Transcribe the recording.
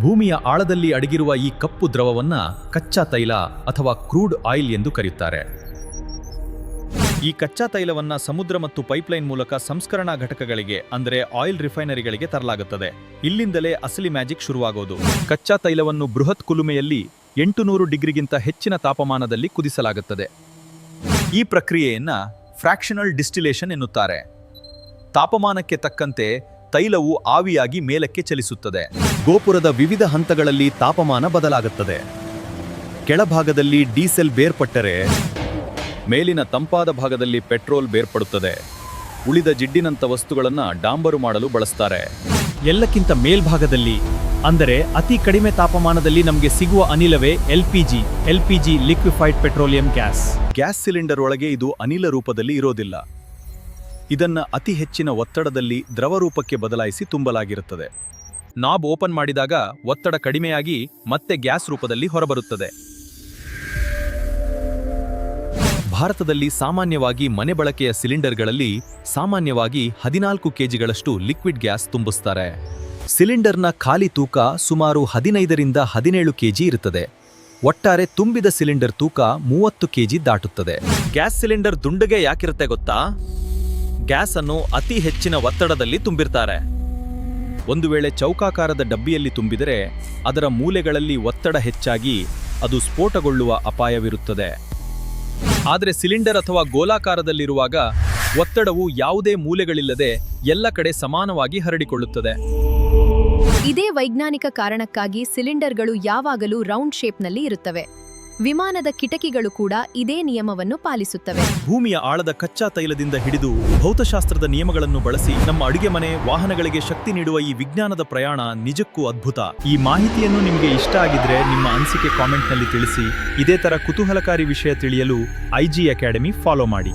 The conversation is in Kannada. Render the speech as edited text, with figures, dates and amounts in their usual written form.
ಭೂಮಿಯ ಆಳದಲ್ಲಿ ಅಡಗಿರುವ ಈ ಕಪ್ಪು ದ್ರವವನ್ನ ಕಚ್ಚಾ ತೈಲ ಅಥವಾ ಕ್ರೂಡ್ ಆಯಿಲ್ ಎಂದು ಕರೆಯುತ್ತಾರೆ. ಈ ಕಚ್ಚಾ ತೈಲವನ್ನ ಸಮುದ್ರ ಮತ್ತು ಪೈಪ್ಲೈನ್ ಮೂಲಕ ಸಂಸ್ಕರಣಾ ಘಟಕಗಳಿಗೆ ಅಂದರೆ ಆಯಿಲ್ ರಿಫೈನರಿಗಳಿಗೆ ತರಲಾಗುತ್ತದೆ. ಇಲ್ಲಿಂದಲೇ ಅಸಲಿ ಮ್ಯಾಜಿಕ್ ಶುರುವಾಗೋದು. ಕಚ್ಚಾ ತೈಲವನ್ನು ಬೃಹತ್ ಕುಲುಮೆಯಲ್ಲಿ 800 ಡಿಗ್ರಿಗಿಂತ ಹೆಚ್ಚಿನ ತಾಪಮಾನದಲ್ಲಿ ಕುದಿಸಲಾಗುತ್ತದೆ. ಈ ಪ್ರಕ್ರಿಯೆಯನ್ನ ಫ್ರಾಕ್ಷನಲ್ ಡಿಸ್ಟಿಲೇಷನ್ ಎನ್ನುತ್ತಾರೆ. ತಾಪಮಾನಕ್ಕೆ ತಕ್ಕಂತೆ ತೈಲವು ಆವಿಯಾಗಿ ಮೇಲಕ್ಕೆ ಚಲಿಸುತ್ತದೆ. ಗೋಪುರದ ವಿವಿಧ ಹಂತಗಳಲ್ಲಿ ತಾಪಮಾನ ಬದಲಾಗುತ್ತದೆ. ಕೆಳಭಾಗದಲ್ಲಿ ಡೀಸೆಲ್ ಬೇರ್ಪಟ್ಟರೆ ಮೇಲಿನ ತಂಪಾದ ಭಾಗದಲ್ಲಿ ಪೆಟ್ರೋಲ್ ಬೇರ್ಪಡುತ್ತದೆ. ಉಳಿದ ಜಿಡ್ಡಿನಂಥ ವಸ್ತುಗಳನ್ನು ಡಾಂಬರು ಮಾಡಲು ಬಳಸ್ತಾರೆ. ಎಲ್ಲಕ್ಕಿಂತ ಮೇಲ್ಭಾಗದಲ್ಲಿ ಅಂದರೆ ಅತಿ ಕಡಿಮೆ ತಾಪಮಾನದಲ್ಲಿ ನಮಗೆ ಸಿಗುವ ಅನಿಲವೇ LPG liquefied petroleum gas. Gas cylinder ಒಳಗೆ ಇದು ಅನಿಲ ರೂಪದಲ್ಲಿ ಇರೋದಿಲ್ಲ. ಇದನ್ನ ಅತಿ ಹೆಚ್ಚಿನ ಒತ್ತಡದಲ್ಲಿ ದ್ರವ ರೂಪಕ್ಕೆ ಬದಲಾಯಿಸಿ ತುಂಬಲಾಗಿರುತ್ತದೆ. ನಾಬ್ ಓಪನ್ ಮಾಡಿದಾಗ ಒತ್ತಡ ಕಡಿಮೆಯಾಗಿ ಮತ್ತೆ ಗ್ಯಾಸ್ ರೂಪದಲ್ಲಿ ಹೊರಬರುತ್ತದೆ. ಭಾರತದಲ್ಲಿ ಸಾಮಾನ್ಯವಾಗಿ ಮನೆ ಬಳಕೆಯ ಸಿಲಿಂಡರ್ಗಳಲ್ಲಿ ಸಾಮಾನ್ಯವಾಗಿ 14 ಕೆಜಿಗಳಷ್ಟು ಲಿಕ್ವಿಡ್ ಗ್ಯಾಸ್ ತುಂಬಿಸ್ತಾರೆ. ಸಿಲಿಂಡರ್ನ ಖಾಲಿ ತೂಕ ಸುಮಾರು 15ರಿಂದ 17 ಕೆಜಿ ಇರುತ್ತದೆ. ಒಟ್ಟಾರೆ ತುಂಬಿದ ಸಿಲಿಂಡರ್ ತೂಕ 30 ಕೆಜಿ ದಾಟುತ್ತದೆ. ಗ್ಯಾಸ್ ಸಿಲಿಂಡರ್ ದುಂಡಗೆ ಯಾಕಿರುತ್ತೆ ಗೊತ್ತಾ? ಗ್ಯಾಸ್ ಅನ್ನು ಅತಿ ಹೆಚ್ಚಿನ ಒತ್ತಡದಲ್ಲಿ ತುಂಬಿರ್ತಾರೆ. ಒಂದು ವೇಳೆ ಚೌಕಾಕಾರದ ಡಬ್ಬಿಯಲ್ಲಿ ತುಂಬಿದರೆ ಅದರ ಮೂಲೆಗಳಲ್ಲಿ ಒತ್ತಡ ಹೆಚ್ಚಾಗಿ ಅದು ಸ್ಫೋಟಗೊಳ್ಳುವ ಅಪಾಯವಿರುತ್ತದೆ. ಆದರೆ ಸಿಲಿಂಡರ್ ಅಥವಾ ಗೋಲಾಕಾರದಲ್ಲಿರುವಾಗ ಒತ್ತಡವು ಯಾವುದೇ ಮೂಲೆಗಳಿಲ್ಲದೆ ಎಲ್ಲ ಕಡೆ ಸಮಾನವಾಗಿ ಹರಡಿಕೊಳ್ಳುತ್ತದೆ. ಇದೇ ವೈಜ್ಞಾನಿಕ ಕಾರಣಕ್ಕಾಗಿ ಸಿಲಿಂಡರ್ಗಳು ಯಾವಾಗಲೂ ರೌಂಡ್ ಶೇಪ್ನಲ್ಲಿ ಇರುತ್ತವೆ. ವಿಮಾನದ ಕಿಟಕಿಗಳು ಕೂಡ ಇದೇ ನಿಯಮವನ್ನು ಪಾಲಿಸುತ್ತವೆ. ಭೂಮಿಯ ಆಳದ ಕಚ್ಚಾ ತೈಲದಿಂದ ಹಿಡಿದು ಭೌತಶಾಸ್ತ್ರದ ನಿಯಮಗಳನ್ನು ಬಳಸಿ ನಮ್ಮ ಅಡುಗೆ ಮನೆ, ವಾಹನಗಳಿಗೆ ಶಕ್ತಿ ನೀಡುವ ಈ ವಿಜ್ಞಾನದ ಪ್ರಯಾಣ ನಿಜಕ್ಕೂ ಅದ್ಭುತ. ಈ ಮಾಹಿತಿಯನ್ನು ನಿಮಗೆ ಇಷ್ಟ ಆಗಿದ್ರೆ ನಿಮ್ಮ ಅನಿಸಿಕೆ ಕಾಮೆಂಟ್ನಲ್ಲಿ ತಿಳಿಸಿ. ಇದೇ ತರ ಕುತೂಹಲಕಾರಿ ವಿಷಯ ತಿಳಿಯಲು IG ಅಕಾಡೆಮಿ ಫಾಲೋ ಮಾಡಿ.